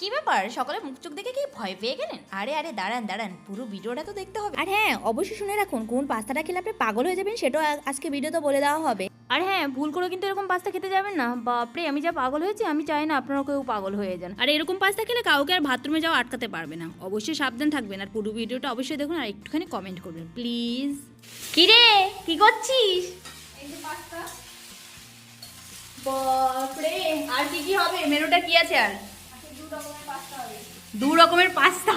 কি ব্যাপার, সকালে মুখ চোখ দেখে কি ভয় পেয়ে গেলেন? আরে আরে দাঁড়ান দাঁড়ান, পুরো ভিডিওটা তো দেখতে হবে। আর হ্যাঁ, অবশ্যই শুনে রাখুন, কোন পাস্তাটা খেলে আপনি পাগল হয়ে যাবেন সেটাও আজকে ভিডিওতে বলে দেওয়া হবে। আর হ্যাঁ, ভুল করে কিন্তু এরকম পাস্তা খেতে যাবেন না। বাপরে, আমি যা পাগল হয়েছি, আমি চাই না আপনারাও কেউ পাগল হয়ে যান। আর এরকম পাস্তা খেলে কাউকে আর বাথরুমে যাওয়া আটকাতে পারবে না। অবশ্যই সাবধান থাকবেন, আর পুরো ভিডিওটা অবশ্যই দেখুন, আর একটুখানি কমেন্ট করবেন প্লিজ। কি রে, কি করছিস? বাপরে, আর কি কি হবে? মেনুটা কি আছে? আর দু রকমের পাস্তা।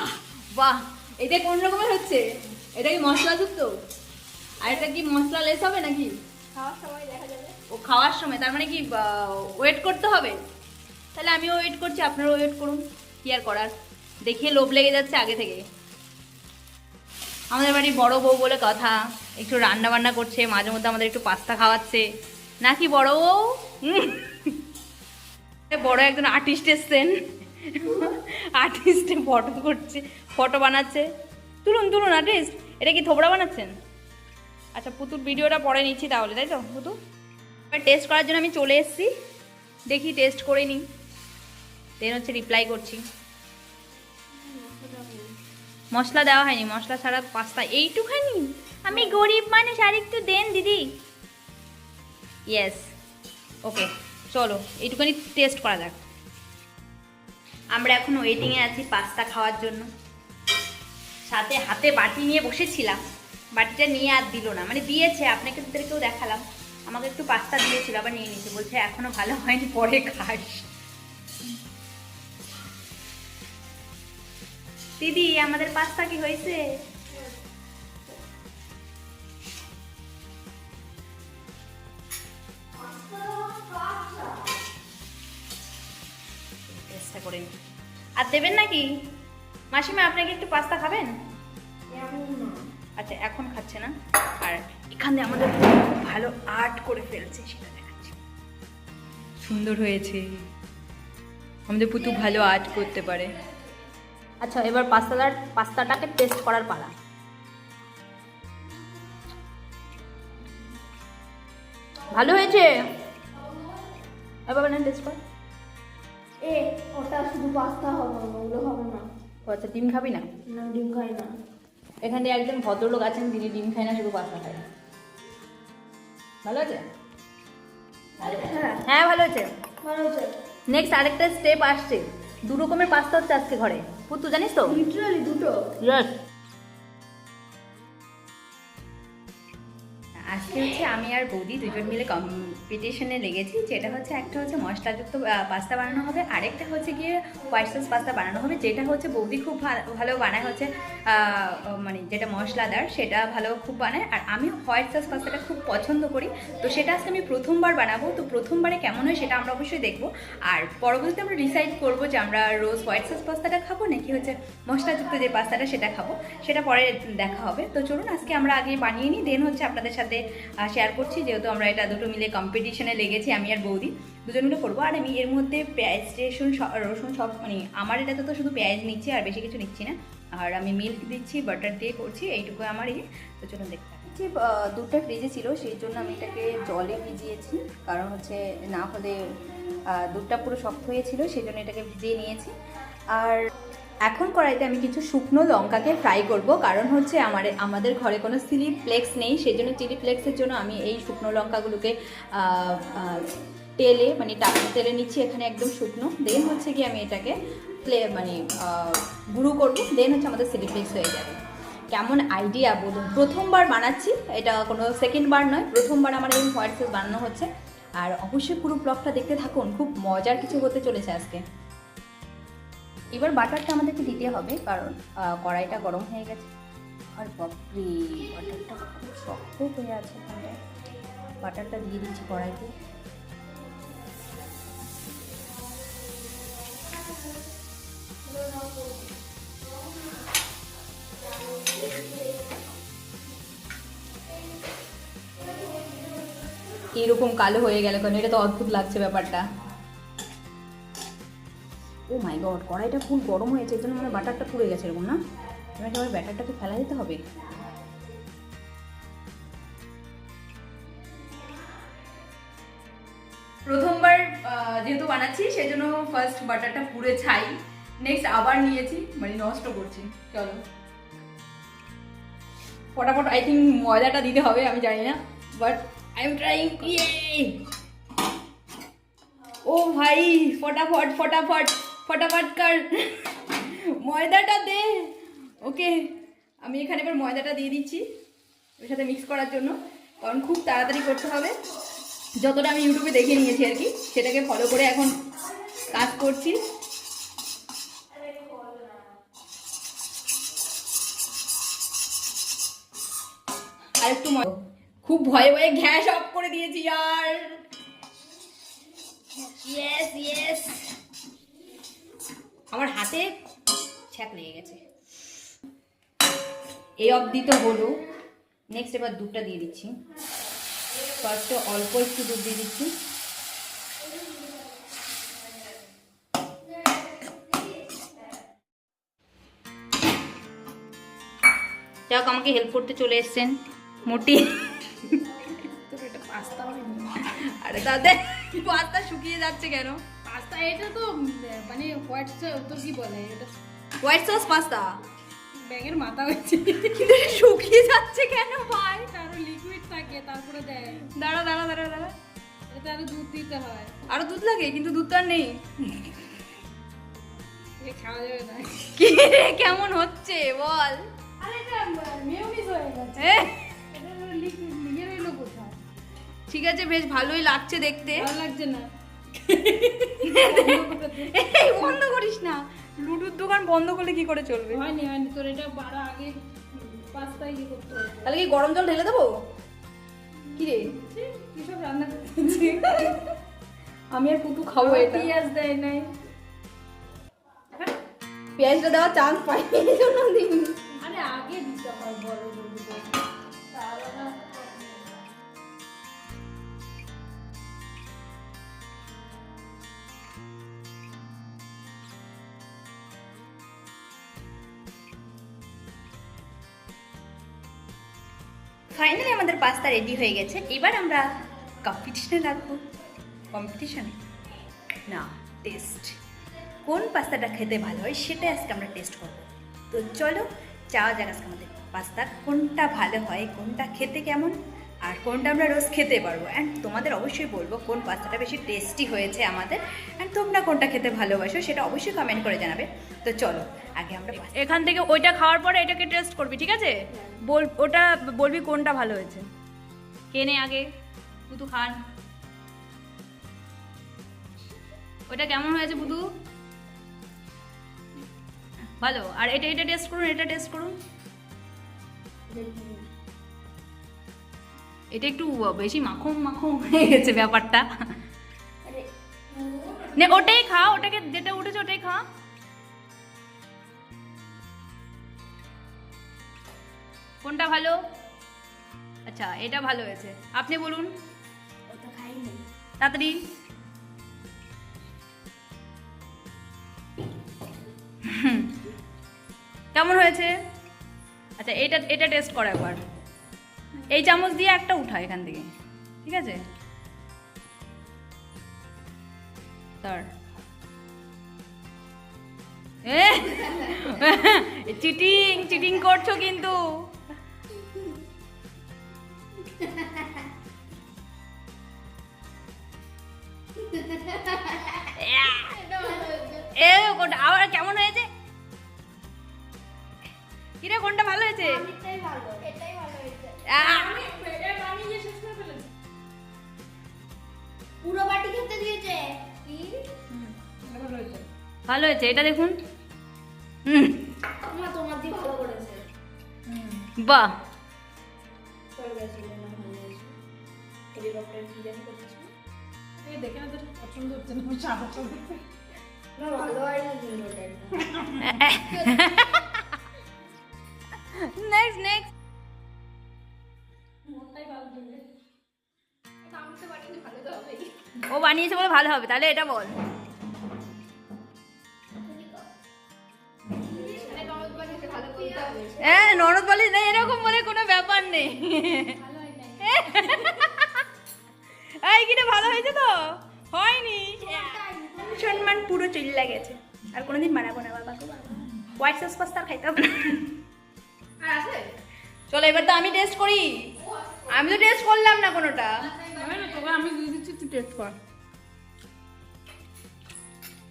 বাহ, এটা কোন রকমের হচ্ছে? এটা কি মশলাযুক্ত? আর এটা কি মশলা লেস হবে নাকি? খাওয়ার সময় দেখা যাবে। ও খাওয়ার সময়, তার মানে কি ওয়েট করতে হবে? তাহলে আমিও ওয়েট করছি, আপনারাও ওয়েট করুন। কি আর করার, দেখে লোভ লেগে যাচ্ছে আগে থেকে। আমাদের বাড়ির বড় বউ বলে কথা, একটু রান্না বান্না করছে, মাঝে মধ্যে আমাদের একটু পাস্তা খাওয়াচ্ছে নাকি বড় বউ? বড় একজন আর্টিস্ট এসছেন, আর্টিস্টে ফটো করছে, ফটো বানাচ্ছে। তুলুন তুলুন আর্টিস্ট, এটা কি থোবড়া বানাচ্ছেন? আচ্ছা, পুতুর ভিডিওটা পরে নিচ্ছি তাহলে, তাই তো পুতু? এবার টেস্ট করার জন্য আমি চলে এসেছি, দেখি টেস্ট করে নিই, দেন হচ্ছে রিপ্লাই করছি। মশলা দেওয়া হয়নি, মশলা ছাড়া পাস্তা এইটুখানি? আমি গরিব মানুষ, আর একটু দেন দিদি। ইয়েস, ওকে, চলো এইটুখানি টেস্ট করা যাক। আমরা এখন ওয়েটিংয়ে আছি পাস্তা খাওয়ার জন্য। সাথে হাতে বাটি নিয়ে বসেছিলাম, বাটিটা নিয়ে আর দিল না, মানে দিয়েছে, আপনাদেরকেও দেখালাম, আমাকে একটু পাস্তা দিয়েছিল, আবার নিয়ে নিয়েছে, বলছে এখনো ভালো হয়নি, পরে খাস। দিদি, আমাদের পাস্তা কি হয়েছে? চেষ্টা করে নি। আর দেবেন নাকি মাসিমা? আপনাকে একটু পাস্তা খাবেন? আচ্ছা, এখন খাচ্ছে না। আর এখানে আমাদের খুব ভালো আর্ট করে ফেলছে, সেটা দেখাচ্ছি। সুন্দর হয়েছে, আমাদের পুতু ভালো আর্ট করতে পারে। আচ্ছা, এবার পাস্তাটাকে টেস্ট করার পালা। ভালো হয়েছে, এবার টেস্ট কর। ওটা শুধু পাস্তা হবে না, ওগুলো হবে না। ও আচ্ছা, ডিম খাবি না? না, ডিম খাই না। এখানে একজন ভদ্রলোক আছেন, তিনি ডিম খায় না, শুধু পাস্তা খায়। ভালো আছে? হ্যাঁ, ভালো হয়েছে। ভালো হয়েছে। নেক্সট আরেকটা স্টেপ আসছে, দু রকমের পাস্তা হচ্ছে আজকে ঘরে, পুতু জানিস তো? লিটারালি দুটো। ইয়েস। আজকে হচ্ছে আমি আর বৌদি দুজন মিলে কম্পিটিশনে লেগেছি, যেটা হচ্ছে একটা হচ্ছে মশলাযুক্ত পাস্তা বানানো হবে, আরেকটা হচ্ছে গিয়ে হোয়াইট সস পাস্তা বানানো হবে, যেটা হচ্ছে বৌদি খুব ভালো বানায়, হচ্ছে মানে যেটা মশলাদার সেটা ভালো খুব বানায়, আর আমি হোয়াইট সস পাস্তাটা খুব পছন্দ করি। তো সেটা আজকে আমি প্রথমবার বানাবো, তো প্রথমবারে কেমন হয় সেটা আমরা অবশ্যই দেখবো, আর পরবর্তীতে আমরা ডিসাইড করবো যে আমরা রোজ হোয়াইট সস পাস্তাটা খাবো নাকি হচ্ছে মশলাযুক্ত যে পাস্তাটা সেটা খাবো, সেটা পরে দেখা হবে। তো চলুন আজকে আমরা আগে বানিয়ে নিই, দেন হচ্ছে আপনাদের সাথে শেয়ার করছি, যেহেতু আমরা এটা দুটো মিলে কম্পিটিশনে লেগেছি, আমি আর বৌদি দুজন মিলে করবো। আর আমি এর মধ্যে পেঁয়াজ রসুন সব, মানে আমার এটাতে তো শুধু পেঁয়াজ নিচ্ছি, আর বেশি কিছু নিচ্ছি না, আর আমি মিল্ক দিচ্ছি, বাটার দিয়ে করছি, এইটুকু আমার ইয়ে। তো চলুন দেখতে হচ্ছে। দুধটা ফ্রিজে ছিল, সেই জন্য আমি এটাকে জলে ভিজিয়েছি, কারণ হচ্ছে না হলে দুধটা পুরো শক্ত হয়েছিল, সেই জন্য এটাকে ভিজিয়ে নিয়েছি। আর এখন কড়াইতে আমি কিছু শুকনো লঙ্কাকে ফ্রাই করব, কারণ হচ্ছে আমাদের ঘরে কোনো চিলি ফ্লেক্স নেই, সেই জন্য চিলি ফ্লেক্সের জন্য আমি এই শুকনো লঙ্কাগুলোকে তেলে, মানে তেলে নিচ্ছি এখানে একদম শুকনো, দেন হচ্ছে কি আমি এটাকে মানে গুঁড়ো করবো, দেন হচ্ছে আমাদের চিলি ফ্লেক্স হয়ে যাবে। কেমন আইডিয়া বলুন? প্রথমবার বানাচ্ছি, এটা কোনো সেকেন্ড বার নয়, প্রথমবার আমার এই হোয়াইট সস বানানো হচ্ছে। আর অবশ্যই পুরো ব্লগটা দেখতে থাকুন, খুব মজার কিছু হতে চলেছে আজকে। এবার বাটারটা আমাদেরকে দিতে হবে, কারণ কড়াইটা গরম হয়ে গেছে। আর বাপরে, বাটারটা খুব শক্ত হয়ে আছে এখানটায়। বাটারটা দিয়ে দিচ্ছি কড়াইতে। এরকম কালো হয়ে গেল কেন? এটা তো অদ্ভুত লাগছে ব্যাপারটা। ও মাই গড, কড়াইটা ফুল গরম হয়েছে, এর জন্য মানে বাটারটা পুড়ে গেছে এরকম, না? এবার ব্যাটারটাকে ফেলা দিতে হবে। প্রথমবার যেহেতু বানাচ্ছি, সেই জন্য ফার্স্ট বাটারটা পুড়ে ছাই, নেক্সট আবার নিয়েছি, মানে নষ্ট করছি। চলো ফটাফট, আই থিঙ্ক ময়দাটা দিতে হবে, আমি জানি না, বাট আই এম ট্রাইং। ও ভাই ফটাফট ফটাফট ফটাফট কর, ময়দাটা দে। ওকে, আমি এখানে এবার ময়দাটা দিয়ে দিচ্ছি ওর সাথে মিক্স করার জন্য, কারণ খুব তাড়াতাড়ি করতে হবে। যতটা আমি ইউটিউবে দেখে নিয়েছি আর কি, সেটাকে ফলো করে এখন কাজ করছি। আর একটু খুব ভয়ে ভয়ে গ্যাস অফ করে দিয়েছি আর ইয়েস ইয়েস, আমার হাতে ছ্যাঁক লেগে গেছে। এই অবধি তো হলো। নেক্সট এবার দুধটা দিয়ে দিচ্ছি। ফার্স্টে অল্প একটু দুধ দিয়ে দিচ্ছি। যাক, আমাকে হেল্প করতে চলে এসছেন মোটি। আরে দাদা, পাস্তা শুকিয়ে যাচ্ছে কেন? পাস্তা এটা তো মানে হোয়াইট তোর কি বলে এটা, হোয়াইট সস পাস্তা। ব্যাগের মাথা হয়েছে, শুকিয়ে যাচ্ছে কেন ভাই? আরো লিকুইড থাকে তারপরে দেয়। দাঁড়া দাঁড়া দাঁড়া দাঁড়া, এটা আরো দুধ দিতে হয়। আরো দুধ লাগে, কিন্তু দুধ তো আর নেই। এ খাওয়া যাবে না। কি রে, কেমন হচ্ছে বল? আরে এটা মেয়োনিজ হয়ে গেছে। এ, এটা লিকুইড নিয়ে রইলো কোথায়? ঠিক আছে, বেশ ভালোই লাগছে দেখতে। ভালো লাগছে না। এই বন্ধ করিস না, লুডুর দোকান বন্ধ করলে কি করে চলবে? হয়নি হয়নি, তোর এটা বাড়া আগে পাস্তা ইয়ে করতে হবে। তাহলে কি গরম জল ঢেলে দেবো? কি রে, কি সব রান্না করতেছি? আমি আর কুতু খাবো এটা। পেঁয়াজ দেয় নাই। পেঁয়াজটা দেওয়ার চান্স পাইনি, এই জন্য দিইনি। আরে আগে দিতে হয় বড় বড় তাহলে না। ফাইনালি আমাদের পাস্তা রেডি হয়ে গেছে। এবার আমরা কম্পিটিশনে রাখবো। কম্পিটিশন না, টেস্ট। কোন পাস্তাটা খেতে ভালো হয় সেটাই আজকে আমরা টেস্ট করবো। তো চলো যাওয়া যাক আজকে আমাদের পাস্তা কোনটা ভালো হয়, কোনটা খেতে কেমন, আর কোনটা আমরা রোজ খেতে পারবো। অ্যান্ড তোমাদের অবশ্যই বলবো কোন পাস্তাটা বেশি টেস্টি হয়েছে আমাদের, অ্যান্ড তোমরা কোনটা খেতে ভালোবাসো সেটা অবশ্যই কমেন্ট করে জানাবে। তো চলো আগে আমরা এখান থেকে ওইটা খাওয়ার পরে এটাকে টেস্ট করবি, ঠিক আছে? ওটা বলবি কোনটা ভালো হয়েছে। কেনে আগে বুধু খান, ওটা কেমন হয়েছে বুধু? ভালো। আর এটা এটা টেস্ট করুন, এটা টেস্ট করুন। এটা একটু বেশি মাখন মাখন হয়ে গেছে ব্যাপারটা। নে ওটাই খা, ওটাকে যেটা উঠেছে ওটাই খা। কোনটা ভালো? আচ্ছা, এটা ভালো হয়েছে। আপনি বলুন। ওটা খাইনি। তাড়াতাড়ি। কেমন হয়েছে? আচ্ছা, এটা এটা টেস্ট কর একবার। এই চামচ দিয়ে একটা উঠা এখান থেকে, ঠিক আছে? তার চিটিং চিটিং করছো কিন্তু। আবার কেমন হয়েছে? কিরে কোনটা ভালো হয়েছে? এটাই ভালো, এটাই ভালো হয়েছে। আমি বানিয়ে শেষ করে ফেলেছি। পুরো বাটি খেতে দিয়েছে। কি? ভালো হয়েছে। ভালো হয়েছে, এটা দেখুন। মা তোমার দিয়ে ভালো করেছে। বাহ, চলে গেছে না ভালো হয়েছে। হেলিকপ্টার কি জানি করতেছ? এই দেখে না, তোর পছন্দ হচ্ছে না, সাদা সাদা। না ভালো হয়নি কিন্তু ওটা। Next next. মোটাই ভালো লাগে। এটা আমি তো বানিয়ে ভালো তো হবে। ও বানিয়েছে বলে ভালো হবে, তাহলে এটা বল। হ্যাঁ, ননদ বলিস না, এরকম বলে কোনো ব্যাপার নেই। এই কিনা ভালো হয়েছে তো? হয়নি, সম্মান পুরো চলে গেছে। আর কোনোদিন বানাবো না বাবা হোয়াইট সস পাস্তা আর খাইতে হবে না। আর আছে চলো এবার তো আমি টেস্ট করি, আমি তো টেস্ট করলাম না কোনোটা। তোকে আমি দিয়ে দিচ্ছি, তুই টেস্ট কর।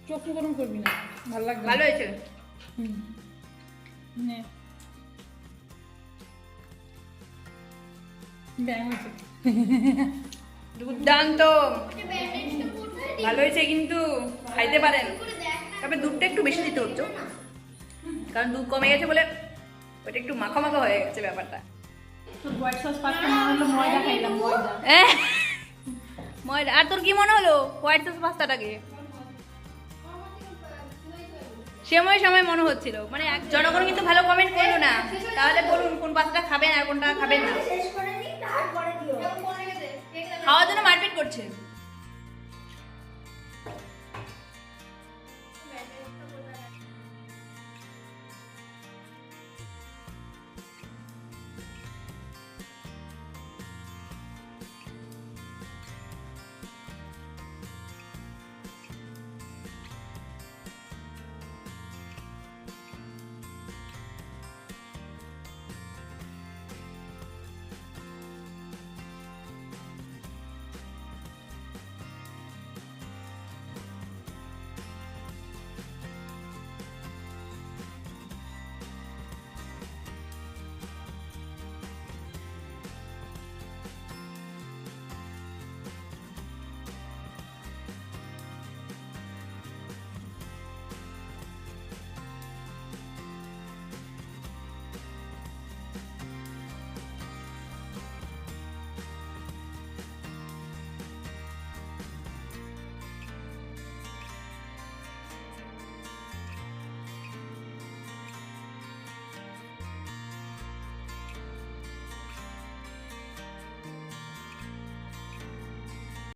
চোখ গরম করবি না, ভালো লাগবে। ভালো হয়েছে। নে ব্যাং আছে। দুর্দান্ত ভালো হয়েছে, কিন্তু খাইতে পারেন, তবে দুধটা একটু বেশি দিতে হতো, কারণ দুধ কমে গেছে বলে ওটা একটু মাখা মাখা হয়ে গেছে ব্যাপারটা। তোর হোয়াইট সস পাস্তা মনে হলো ময়দা খাইলাম, ময়দা। ময়দা। আর তোর কি মনে হলো হোয়াইট সস পাস্তাটাকে? সময় সময় মনে হচ্ছিল, মানে জনগণ কিন্তু ভালো কমেন্ট করলো না, তাহলে বলুন কোন পাস্তাটা খাবেন আর কোনটা খাবেন না। খাওয়ার জন্য মারপিট করছে।